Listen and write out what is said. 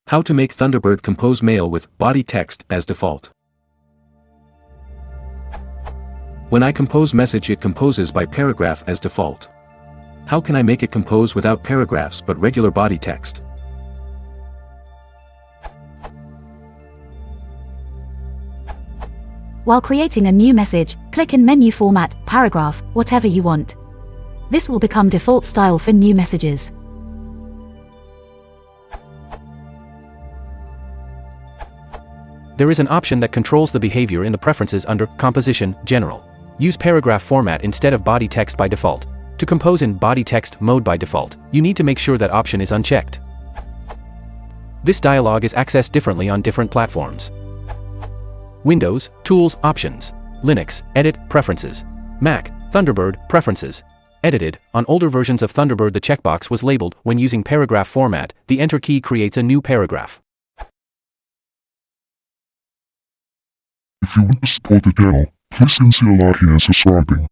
How to make Thunderbird compose mail with body text as default. When I compose message, it composes by paragraph as default. How can I make it compose without paragraphs but regular body text? While creating a new message, click in Menu Format, Paragraph, whatever you want. This will become default style for new messages. There is an option that controls the behavior in the preferences under Composition, General. Use paragraph format instead of body text by default. To compose in body text mode by default, you need to make sure that option is unchecked. This dialog is accessed differently on different platforms. Windows, Tools, Options. Linux, Edit, Preferences. Mac, Thunderbird, Preferences. Edited. On older versions of Thunderbird, the checkbox was labeled. When using paragraph format, the Enter key creates a new paragraph. If you want to support the channel, please consider liking and subscribing.